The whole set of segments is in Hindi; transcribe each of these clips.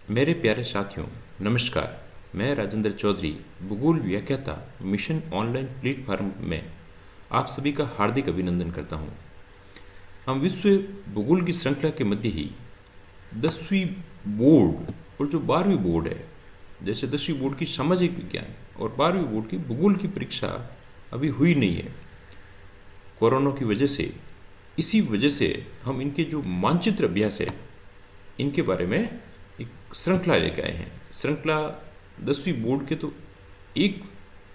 मेरे प्यारे साथियों, नमस्कार। मैं राजेंद्र चौधरी, भूगोल व्याख्याता मिशन ऑनलाइन प्लेटफॉर्म में आप सभी का हार्दिक अभिनंदन करता हूं। हम विश्व भूगोल की श्रृंखला के मध्य ही 10वीं बोर्ड और जो 12वीं बोर्ड है, जैसे 10वीं बोर्ड की सामाजिक विज्ञान और 12वीं बोर्ड की भूगोल की परीक्षा अभी हुई नहीं है कोरोना की वजह से। इसी वजह से हम इनके जो मानचित्र अभ्यास है इनके बारे में एक श्रृंखला लेकर आए हैं। श्रृंखला 10वीं बोर्ड के तो एक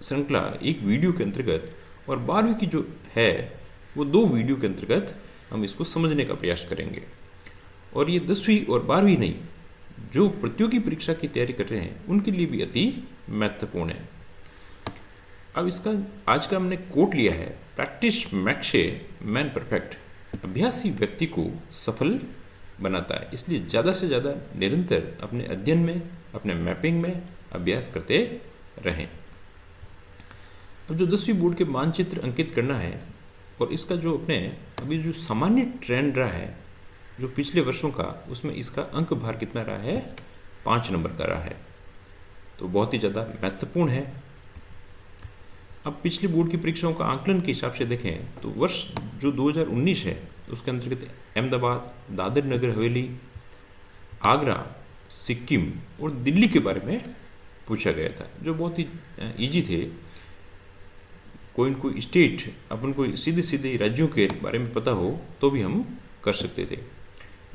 श्रृंखला एक वीडियो के अंतर्गत और 12वीं की जो है वो 2 वीडियो के अंतर्गत हम इसको समझने का प्रयास करेंगे। और ये 10वीं और 12वीं नहीं, जो प्रतियोगी परीक्षा की तैयारी कर रहे हैं उनके लिए भी अति महत्वपूर्ण है। अब इसका आज का हमने कोट लिया है, practice makes a man perfect. अभ्यासी व्यक्ति को सफल बनाता है, इसलिए ज़्यादा से ज़्यादा निरंतर अपने अध्ययन में, अपने मैपिंग में अभ्यास करते रहें। अब जो 10वीं बोर्ड के मानचित्र अंकित करना है और इसका जो अपने अभी जो सामान्य ट्रेंड रहा है जो पिछले वर्षों का, उसमें इसका अंक भार कितना रहा है? 5 नंबर का रहा है, तो बहुत ही ज़्यादा महत्वपूर्ण है। अब पिछली बोर्ड की परीक्षाओं का आंकलन के हिसाब से देखें तो वर्ष जो 2019 है उसके अंतर्गत अहमदाबाद, दादर नगर हवेली, आगरा, सिक्किम और दिल्ली के बारे में पूछा गया था, जो बहुत ही इजी थे। कोई न कोई स्टेट अपन को सीधे सीधे राज्यों के बारे में पता हो तो भी हम कर सकते थे।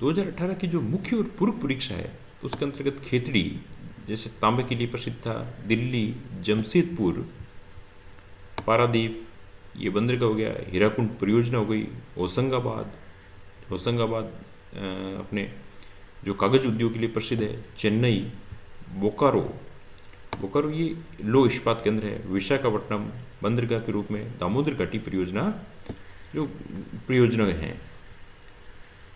2018 की जो मुख्य और पूर्व परीक्षा है उसके अंतर्गत खेतड़ी, जैसे तांबे के लिए प्रसिद्ध था, दिल्ली, जमशेदपुर, पारादीप, ये बंदरगाह हो गया, हीराकुंड परियोजना हो गई, होशंगाबाद अपने जो कागज उद्योग के लिए प्रसिद्ध है, चेन्नई, बोकारो ये लो इस्पात केंद्र है, विशाखापट्टनम बंदरगाह के रूप में, दामोदर घाटी परियोजना जो परियोजना हैं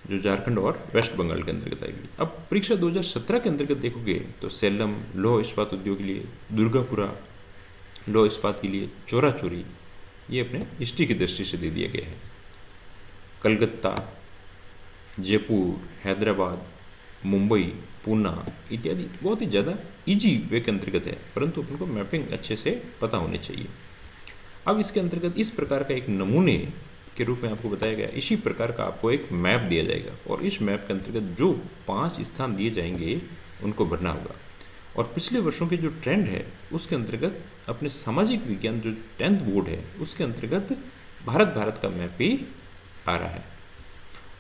जो झारखंड और वेस्ट बंगाल के अंतर्गत आएगी। अब परीक्षा 2017 के अंतर्गत देखोगे तो सेलम लोह इस्पात उद्योग के लिए, दुर्गापुरा लोह इस्पात के लिए, चोरा चोरी, ये अपने हिस्ट्री की दृष्टि से दे दिया गया है। कलकत्ता, जयपुर, हैदराबाद, मुंबई, पूना इत्यादि बहुत ही ज़्यादा इजी वे के अंतर्गत है, परंतु अपन को मैपिंग अच्छे से पता होनी चाहिए। अब इसके अंतर्गत इस प्रकार का एक नमूने के रूप में आपको बताया गया, इसी प्रकार का आपको एक मैप दिया जाएगा और इस मैप के अंतर्गत जो 5 स्थान दिए जाएंगे उनको भरना होगा। और पिछले वर्षों के जो ट्रेंड है उसके अंतर्गत अपने सामाजिक विज्ञान जो 10th बोर्ड है उसके अंतर्गत भारत का मैप भी आ रहा है।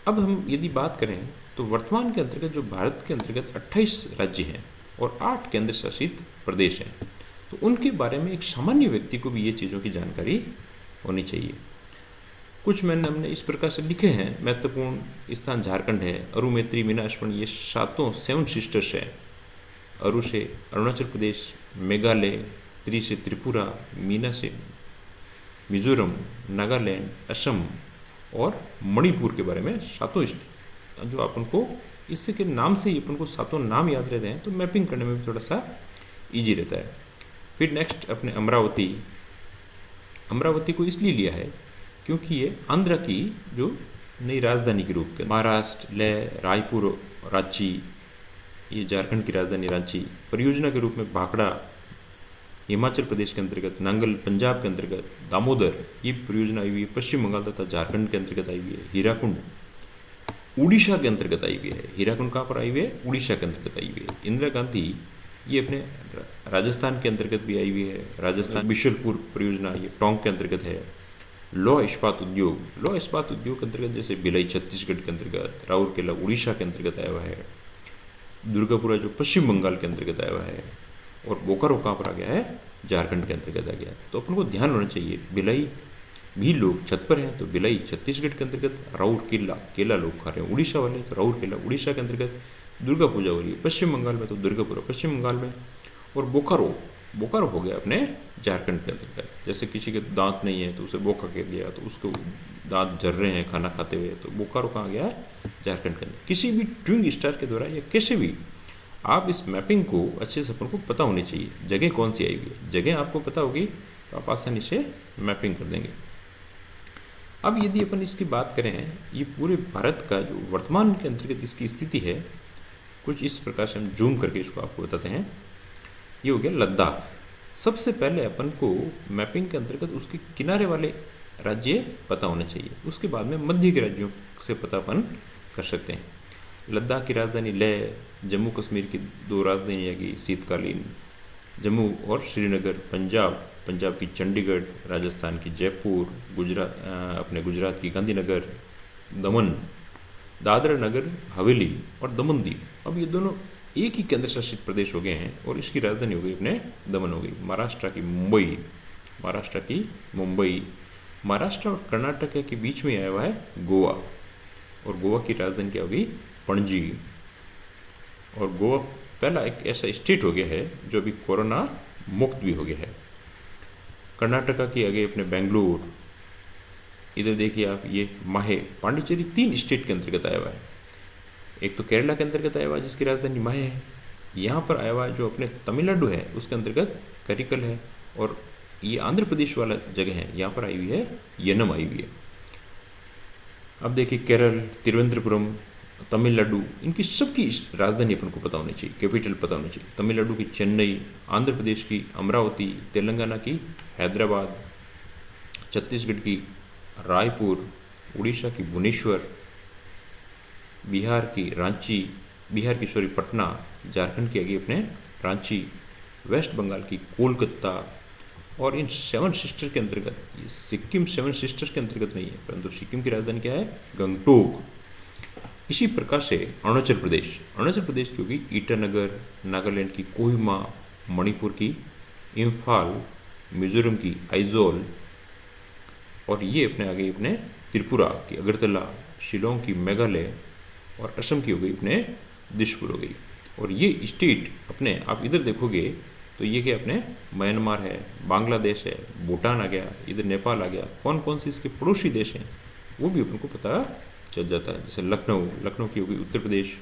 अब हम यदि बात करें तो वर्तमान के अंतर्गत जो भारत के अंतर्गत 28 राज्य हैं और 8 केंद्र शासित प्रदेश हैं, तो उनके बारे में एक सामान्य व्यक्ति को भी ये चीज़ों की जानकारी होनी चाहिए। कुछ मैंने हमने इस प्रकार से लिखे हैं। महत्वपूर्ण स्थान झारखंड है, अरु, मैत्री, मीनाक्षमण, ये 7 सिस्टर्स हैं। अरु से अरुणाचल प्रदेश, मेघालय, त्रि से त्रिपुरा, मीना से मिजोरम, नागालैंड, असम और मणिपुर के बारे में 7 जो अपन को इससे के नाम से ही अपन को 7 नाम याद रहते हैं, तो मैपिंग करने में भी थोड़ा सा इजी रहता है। फिर नेक्स्ट अपने अमरावती को इसलिए लिया है क्योंकि ये आंध्र की जो नई राजधानी के रूप में, महाराष्ट्र, लेह, रायपुर, रांची, ये झारखंड की राजधानी रांची, परियोजना के रूप में भाखड़ा हिमाचल प्रदेश के अंतर्गत, नांगल पंजाब के अंतर्गत, दामोदर ये परियोजना आई हुई है, पश्चिम बंगाल तथा झारखंड के अंतर्गत आई हुई है, हीराकुंड उड़ीसा के अंतर्गत आई हुई है। हीराकुंड कहाँ पर आई हुई है? उड़ीसा के अंतर्गत आई हुई है। इंदिरा गांधी ये अपने राजस्थान के अंतर्गत भी आई हुई है, राजस्थान बिशलपुर परियोजना ये टोंक के अंतर्गत है। लौह इस्पात उद्योग के अंतर्गत जैसे भिलाई छत्तीसगढ़ के अंतर्गत, राउरकेला उड़ीसा के अंतर्गत आया हुआ है, दुर्गापुरा जो पश्चिम बंगाल के अंतर्गत आया हुआ है, और बोकारो कहाँ पर आ गया है? झारखंड के अंतर्गत आ गया। तो अपन को ध्यान होना चाहिए, भिलाई भी लोग छत पर हैं तो भिलाई छत्तीसगढ़ के अंतर्गत, केला लोग खा रहे हैं उड़ीसा वाले, तो राउरकेला उड़ीसा के अंतर्गत, दुर्गा पूजा हो रही है पश्चिम बंगाल में तो दुर्गापुरा पश्चिम बंगाल में, और बोकारो हो गया अपने झारखंड के अंतर्गत। जैसे किसी के दांत नहीं है तो उसे बोका कह दिया, तो उसको दांत झर रहे हैं खाना खाते हुए, तो बोकारो कहाँ गया? झारखंड के अंदर। किसी भी ट्विंग स्टार के द्वारा या कैसे भी आप इस मैपिंग को अच्छे से अपन को पता होनी चाहिए, जगह कौन सी आई हुई है। जगह आपको पता होगी तो आप आसानी से मैपिंग कर देंगे। अब यदि अपन इसकी बात करें, ये पूरे भारत का जो वर्तमान के अंतर्गत इसकी स्थिति है, कुछ इस प्रकार से हम जूम करके इसको आपको बताते हैं। ये हो गया लद्दाख। सबसे पहले अपन को मैपिंग के अंतर्गत उसके किनारे वाले राज्य पता होने चाहिए, उसके बाद में मध्य के राज्यों से पता अपन कर सकते हैं। लद्दाख की राजधानी लेह, जम्मू कश्मीर की दो राजधानियाँ की शीतकालीन, जम्मू और श्रीनगर, पंजाब की चंडीगढ़, राजस्थान की जयपुर, अपने गुजरात की गांधीनगर, दमन, दादरा नगर हवेली और दमन दीव। अब ये दोनों एक ही केंद्र शासित प्रदेश हो गए हैं और इसकी राजधानी हो गई अपने दमन हो गई। महाराष्ट्र की मुंबई, महाराष्ट्र और कर्नाटक के बीच में आया हुआ है गोवा, और गोवा की राजधानी क्या होगी? पणजी। और गोवा पहला एक ऐसा स्टेट हो गया है जो अभी कोरोना मुक्त भी हो गया है। कर्नाटका की आगे अपने बेंगलुरु, इधर देखिए आप ये माहे, पांडिचेरी 3 स्टेट के अंतर्गत आया हुआ है। एक तो केरला के अंतर्गत आया हुआ है जिसकी राजधानी माहे है। यहाँ पर आया हुआ है जो अपने तमिलनाडु है उसके अंतर्गत करिकल है, और ये आंध्र प्रदेश वाला जगह है, यहाँ पर आई हुई है यनम आई हुई है। अब देखिए केरल, तिरुवनंतपुरम, तमिलनाडु, इनकी सबकी राजधानी अपन को पता होनी चाहिए, कैपिटल पता होनी चाहिए। तमिलनाडु की चेन्नई, आंध्र प्रदेश की अमरावती, तेलंगाना की हैदराबाद, छत्तीसगढ़ की रायपुर, उड़ीसा की भुवनेश्वर, बिहार की पटना, झारखंड की आगे अपने रांची, वेस्ट बंगाल की कोलकाता, और इन 7 सिस्टर के अंतर्गत, ये सिक्किम 7 सिस्टर के अंतर्गत नहीं है, परंतु सिक्किम की राजधानी क्या है? गंगटोक। इसी प्रकार से अरुणाचल प्रदेश की होगी ईटानगर, नागालैंड की कोहिमा, मणिपुर की इम्फाल, मिजोरम की आइजोल, और ये अपने आगे अपने त्रिपुरा की अगरतला, शिलोंग की मेघालय, और असम की हो गई अपने दिसपुर हो गई। और ये स्टेट अपने आप इधर देखोगे तो ये क्या अपने म्यांमार है, बांग्लादेश है, भूटान आ गया, इधर नेपाल आ गया, कौन कौन से इसके पड़ोसी देश हैं वो भी अपन को पता चल जाता है। जैसे लखनऊ की होगी उत्तर प्रदेश,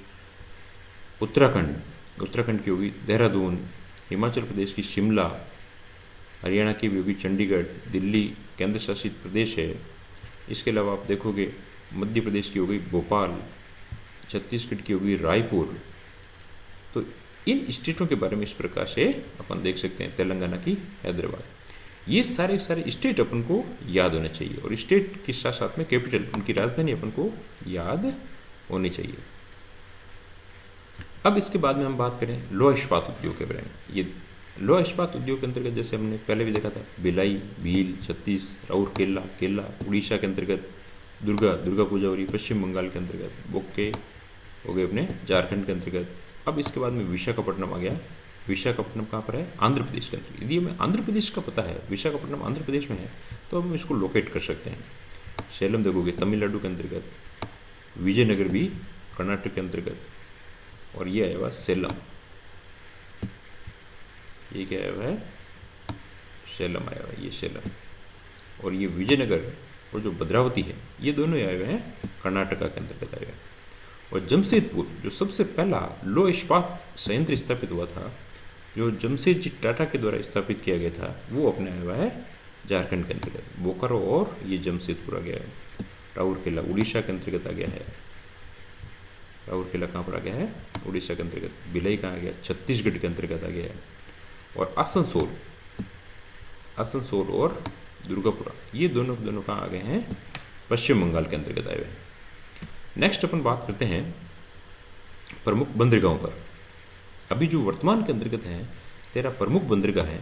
उत्तराखंड की होगी देहरादून, हिमाचल प्रदेश की शिमला, हरियाणा की भी होगी चंडीगढ़, दिल्ली केंद्र शासित प्रदेश है। इसके अलावा आप देखोगे मध्य प्रदेश की होगी भोपाल, छत्तीसगढ़ की होगी रायपुर। तो इन स्टेटों के बारे में इस प्रकार से अपन देख सकते हैं। तेलंगाना की हैदराबाद। ये सारे स्टेट अपन को याद होने चाहिए, और स्टेट के साथ साथ में कैपिटल, उनकी राजधानी अपन को याद होनी चाहिए। अब इसके बाद में हम बात करें लोह इस्पात उद्योग के बारे में। ये लोह इस्पात उद्योग के अंतर्गत जैसे हमने पहले भी देखा था, भिलाई, भील, छत्तीस, राउरकेला, उड़ीसा के अंतर्गत दुर्गा पूजा हो रही, पश्चिम बंगाल के अंतर्गत बोक्के हो गए अपने झारखंड के अंतर्गत। अब इसके बाद में विशाखापट्टनम आ गया। विशाखापट्टनम कहाँ पर है? आंध्र प्रदेश के अंतर्गत। यदि हमें आंध्र प्रदेश का पता है, विशाखापट्टनम आंध्र प्रदेश में है, तो हम इसको लोकेट कर सकते हैं। सेलम देखोगे तमिलनाडु के अंतर्गत, विजयनगर भी कर्नाटक के अंतर्गत, और ये आया हुआ सेलम, ये क्या आया हुआ है? सेलम आया हुआ है, ये सेलम। और ये विजयनगर और जो भद्रावती है, ये दोनों आए हुए हैं कर्नाटका के अंतर्गत आए हुए हैं। और जमशेदपुर जो सबसे पहला लोह इस्पात संयंत्र स्थापित हुआ था, जो जमशेदजी टाटा के द्वारा स्थापित किया गया था, वो अपने आया हुआ है झारखंड के अंतर्गत। बोकारो और ये जमशेदपुर आ गया है। राउरकेला उड़ीसा के अंतर्गत आ गया है। राउरकेला कहाँ पर आ गया है? उड़ीसा के अंतर्गत। भिलाई कहाँ आ गया? छत्तीसगढ़ के अंतर्गत आ गया है। और आसनसोल और दुर्गापुरा, ये दोनों कहाँ आ गए हैं? पश्चिम बंगाल के अंतर्गत आए हुए हैं। नेक्स्ट अपन बात करते हैं प्रमुख बंदरगाहों पर। अभी जो वर्तमान के अंतर्गत हैं 13 प्रमुख बंदरगाह हैं,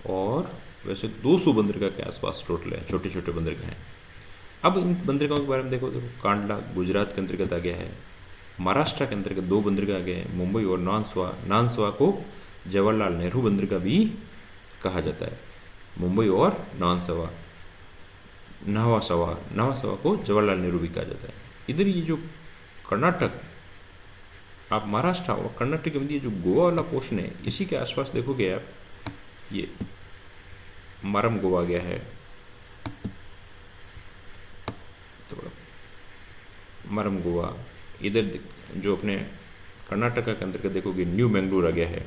और वैसे 200 बंदरगाह के आसपास टोटल है, छोटे छोटे बंदरगाह हैं। अब इन बंदरगाहों के बारे में देखो कांडला गुजरात के अंतर्गत आ गया है। महाराष्ट्र के अंतर्गत 2 बंदरगाह आ गए हैं, मुंबई और नानसवा को जवाहरलाल नेहरू बंदरगाह भी कहा जाता है। मुंबई और नवासवा को जवाहरलाल नेहरू भी कहा जाता है। इधर ये जो कर्नाटक, आप महाराष्ट्र और कर्नाटक के मध्य जो गोवा वाला पोर्शन है, इसी के आसपास देखोगे आप, ये मरम गोवा गया है, तो मरम गोवा। इधर जो अपने कर्नाटका के अंतर्गत देखोगे न्यू मैंगलोर आ गया है।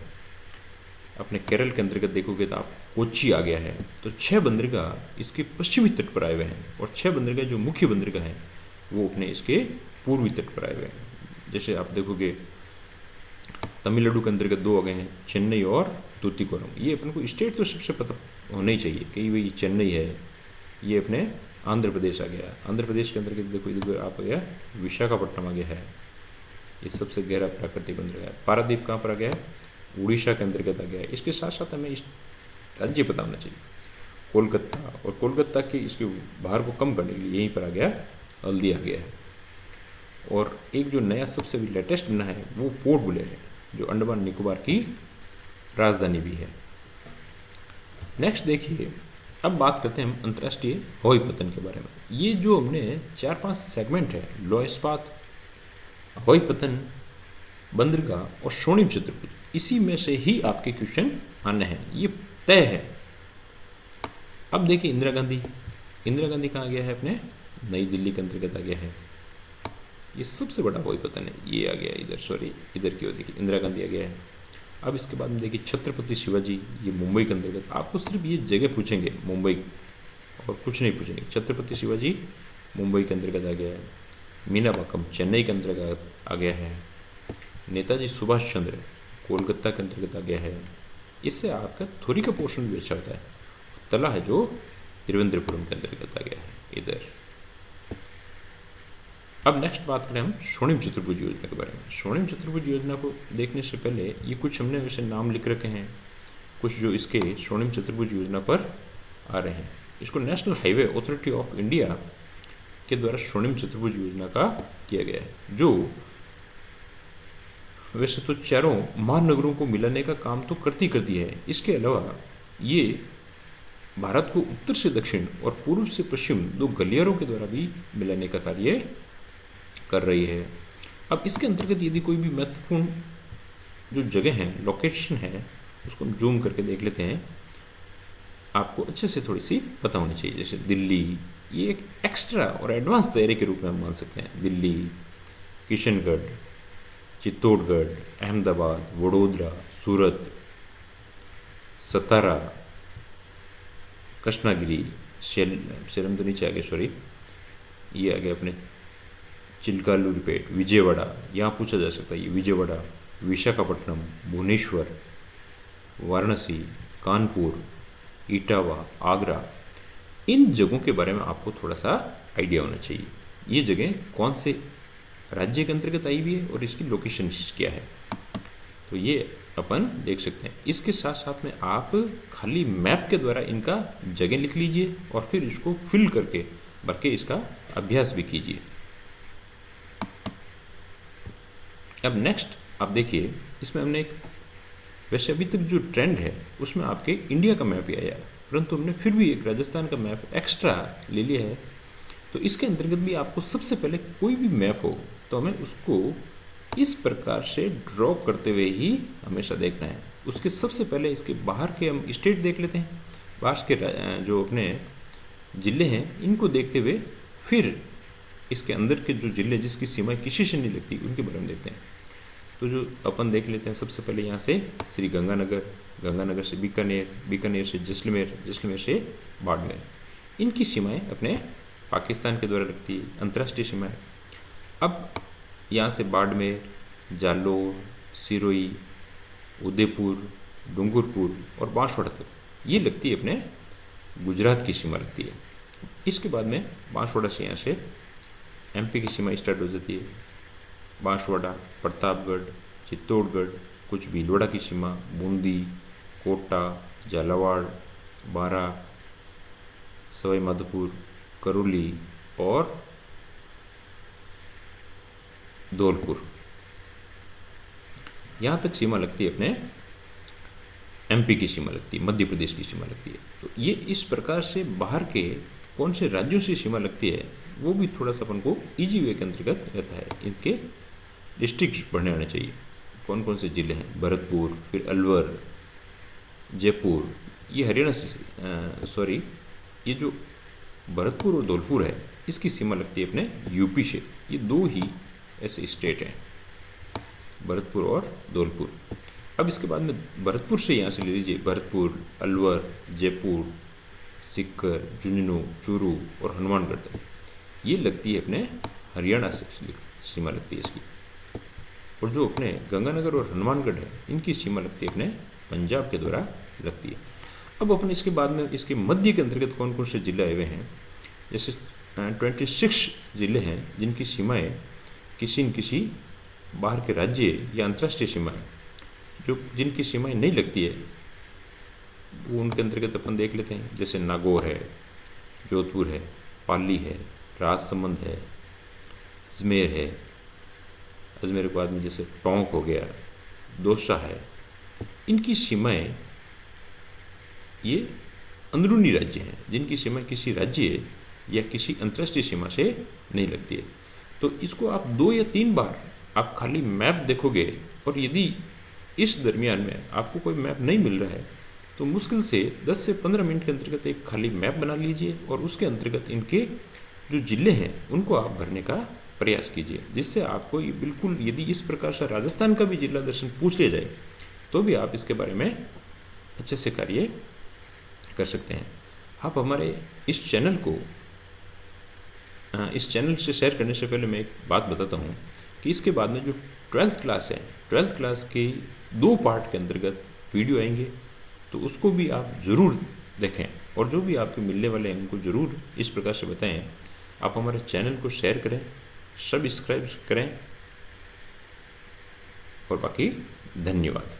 अपने केरल के अंतर्गत देखोगे तो आप कोच्चि आ गया है। तो 6 बंदरगाह इसके पश्चिमी तट पर आए हुए हैं, और 6 बंदरगाह जो मुख्य बंदरगाह हैं वो अपने इसके पूर्वी तट पर आए हुए हैं। जैसे आप देखोगे तमिलनाडु के अंतर्गत दो आ गए हैं, चेन्नई और तूतीकोरम। ये अपन को स्टेट तो सबसे पता होना ही चाहिए कि भाई चेन्नई है, ये अपने आंध्र प्रदेश आ गया। आंध्र प्रदेश के अंतर्गत देखो इधर आप आ गया विशाखापट्टनम आ गया है, ये सबसे गहरा प्राकृतिक बंदरगाह है। पारादीप कहाँ पर आ गया है? उड़ीसा के अंतर्गत आ गया है। इसके साथ साथ हमें इस राज्य पता होना चाहिए कोलकाता, और कोलकाता के इसके भार को कम करने के लिए यहीं पर आ गया हल्दी आ गया है। और एक जो नया सबसे भी लेटेस्ट बना है वो पोर्ट ब्लेयर है, जो अंडमान निकोबार की राजधानी भी है। नेक्स्ट देखिए, अब बात करते हैं हम अंतर्राष्ट्रीय हवाई पतन के बारे में। ये जो हमने 4-5 सेगमेंट है, लौह इस्पात, हवाई पतन, बंदरगाह और स्वर्णिम चतुर्भुज, इसी में से ही आपके क्वेश्चन आने हैं, ये तय है। अब देखिए इंदिरा गांधी, इंदिरा गांधी कहाँ गया है? अपने नई दिल्ली के अंतर्गत आ गया है। ये सबसे बड़ा हवाई पतन है, ये आ गया इधर, सॉरी इधर की ओर देखिए इंदिरा गांधी आ गया है। अब इसके बाद में देखिए छत्रपति शिवाजी, ये मुंबई के अंतर्गत। आपको सिर्फ ये जगह पूछेंगे मुंबई और कुछ नहीं पूछेंगे। छत्रपति शिवाजी मुंबई के अंतर्गत आ गया है। मीनाबाकम चेन्नई के अंतर्गत आ गया है। नेताजी सुभाष चंद्र कोलकाता के अंतर्गत आ गया है। इससे आपका थोड़ी का पोर्शन भी अच्छा होता है। तला है जो तिरुवनंतपुरम के अंतर्गत आ गया है इधर। अब नेक्स्ट बात करें हम स्वर्णिम चतुर्भुज योजना के बारे में। स्वर्णिम चतुर्भुज योजना को देखने से पहले ये कुछ हमने वैसे नाम लिख रखे हैं, कुछ जो इसके स्वर्णिम चतुर्भुज योजना पर आ रहे हैं। इसको national highway authority of India के द्वारा स्वर्णिम चतुर्भुज योजना का किया गया है, जो वैसे तो चारों महानगरों को मिलाने का काम तो करती है। इसके अलावा ये भारत को उत्तर से दक्षिण और पूर्व से पश्चिम दो गलियारों के द्वारा भी मिलाने का कार्य कर रही है। अब इसके अंतर्गत यदि कोई भी महत्वपूर्ण जो जगह है, लोकेशन है, उसको हम जूम करके देख लेते हैं। आपको अच्छे से थोड़ी सी पता होनी चाहिए। जैसे दिल्ली, ये एक एक्स्ट्रा और एडवांस तैयारी के रूप में हम मान सकते हैं। दिल्ली, किशनगढ़, चित्तौड़गढ़, अहमदाबाद, वडोदरा, सूरत, सतारा, कृष्णागिरी, सेलम तो नीचे आ गया, सॉरी ये आ गया अपने चिल्कालूरिपेट, विजयवाड़ा, यहाँ पूछा जा सकता है। ये विजयवाड़ा, विशाखापट्टनम, भुवनेश्वर, वाराणसी, कानपुर, इटावा, आगरा, इन जगहों के बारे में आपको थोड़ा सा आइडिया होना चाहिए। ये जगह कौन से राज्य के अंतर्गत आई हुई है और इसकी लोकेशन क्या है, तो ये अपन देख सकते हैं। इसके साथ साथ में आप खाली मैप के द्वारा इनका जगह लिख लीजिए और फिर इसको फिल करके भर के इसका अभ्यास भी कीजिए। अब नेक्स्ट आप देखिए, इसमें हमने एक, वैसे अभी तक जो ट्रेंड है उसमें आपके इंडिया का मैप ही आया, परंतु हमने फिर भी एक राजस्थान का मैप एक्स्ट्रा ले लिया है। तो इसके अंतर्गत भी आपको सबसे पहले कोई भी मैप हो तो हमें उसको इस प्रकार से ड्रॉ करते हुए ही हमेशा देखना है। उसके सबसे पहले इसके बाहर के हम स्टेट देख लेते हैं, बाहर के जो अपने ज़िले हैं इनको देखते हुए फिर इसके अंदर के जो ज़िले जिसकी सीमाएं किसी से नहीं लगती उनके बारे में देखते हैं। तो जो अपन देख लेते हैं सबसे पहले यहाँ से श्री गंगानगर, गंगानगर से बीकानेर, बीकानेर से जैसलमेर, जैसलमेर से बाड़मेर, इनकी सीमाएं अपने पाकिस्तान के द्वारा लगती है, अंतर्राष्ट्रीय सीमाएं। अब यहाँ से बाड़मेर, जालोर, सिरोही, उदयपुर, डूंगरपुर और बांसवाड़ा तक ये लगती है अपने गुजरात की सीमा लगती है। इसके बाद में बांसवाड़ा से यहाँ से एमपी की सीमा स्टार्ट हो जाती है। बांसवाड़ा, प्रतापगढ़, चित्तौड़गढ़, कुछ भीलवाड़ा की सीमा, बूंदी, कोटा, झालावाड़, बारा, सवाई माधोपुर, करौली और धौलपुर, यहाँ तक सीमा लगती है अपने एमपी की सीमा लगती है, मध्य प्रदेश की सीमा लगती है। तो ये इस प्रकार से बाहर के कौन से राज्यों से सीमा लगती है वो भी थोड़ा सा अपन को ईजी वे के अंतर्गत रहता है। इनके डिस्ट्रिक्ट बढ़ने आने चाहिए, कौन कौन से ज़िले हैं, भरतपुर, फिर अलवर, जयपुर, ये हरियाणा से सॉरी ये जो भरतपुर और धौलपुर है इसकी सीमा लगती है अपने यूपी से। ये दो ही ऐसे स्टेट हैं, भरतपुर और धौलपुर। अब इसके बाद में भरतपुर से यहाँ से ले लीजिए, भरतपुर, अलवर, जयपुर, सीकर, झुंझुनू, चूरू और हनुमानगढ़ तक ये लगती है अपने हरियाणा से सीमा लगती है इसकी। और जो अपने गंगानगर और हनुमानगढ़ है इनकी सीमा लगती है अपने पंजाब के द्वारा लगती है। अब अपन इसके बाद में इसके मध्य के अंतर्गत कौन कौन से जिले आए हुए हैं, जैसे 26 जिले हैं जिनकी सीमाएं किसी न किसी बाहर के राज्य या अंतर्राष्ट्रीय सीमाएं, जो जिनकी सीमाएं नहीं लगती है वो उनके अंतर्गत अपन देख लेते हैं। जैसे नागौर है, जोधपुर है, पाली है, राजसमंद है, अजमेर है, अजमेर के बाद में जैसे टोंक हो गया, दौसा है। इनकी सीमाएं ये अंदरूनी राज्य हैं जिनकी सीमा किसी राज्य या किसी अंतर्राष्ट्रीय सीमा से नहीं लगती है। तो इसको आप 2 या 3 बार आप खाली मैप देखोगे और यदि इस दरमियान में आपको कोई मैप नहीं मिल रहा है तो मुश्किल से 10 से 15 मिनट के अंतर्गत एक खाली मैप बना लीजिए और उसके अंतर्गत इनके जो जिले हैं उनको आप भरने का प्रयास कीजिए, जिससे आपको ये बिल्कुल, यदि इस प्रकार से राजस्थान का भी जिला दर्शन पूछ लिया जाए तो भी आप इसके बारे में अच्छे से कार्य कर सकते हैं। आप हमारे इस चैनल को इस चैनल से शेयर करने से पहले मैं एक बात बताता हूँ कि इसके बाद में जो 12th क्लास है, 12th क्लास के 2 पार्ट के अंतर्गत वीडियो आएंगे, तो उसको भी आप ज़रूर देखें और जो भी आपके मिलने वाले हैं उनको ज़रूर इस प्रकार से बताएं। आप हमारे चैनल को शेयर करें, सब्सक्राइब करें और बाकी धन्यवाद।